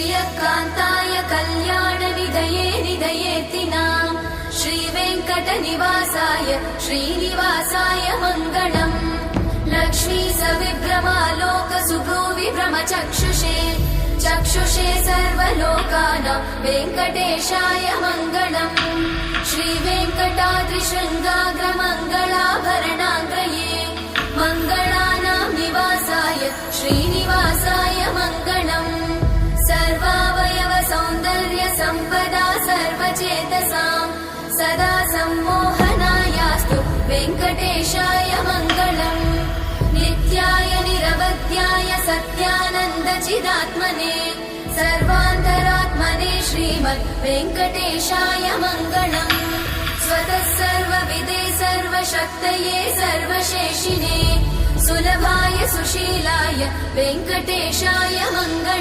श्रियकान्ताय कल्याणनिधये निधयेतिनाम् श्रीवेङ्कटनिवासाय श्रीनिवासाय मङ्गलम् लक्ष्मी सविभ्रमालोकसुभ्रूविभ्रमचक्षुषे चक्षुषे सर्वलोकानां वेङ्कटेशाय मङ्गलम् श्रीवेङ्कटाद्रिशृङ्गाग्रमङ्गलाभरणाङ्गये मङ्गलानां निवासाय श्रीनिवासाय मङ्गलम् सर्वावयव सौन्दर्य सम्पदा सर्वचेतसां सदा सम्मोहनायास्तु वेङ्कटेशाय मङ्गलम् नित्याय निरवध्याय सत्यानन्दचिदात्मने सर्वान्तरात्मने श्रीमद् वेङ्कटेशाय मङ्गलम् स्वतः सर्वविदे सर्वशक्तये सर्वशेषिने सुलभाय सुशीलाय वेङ्कटेशाय मङ्गलम्।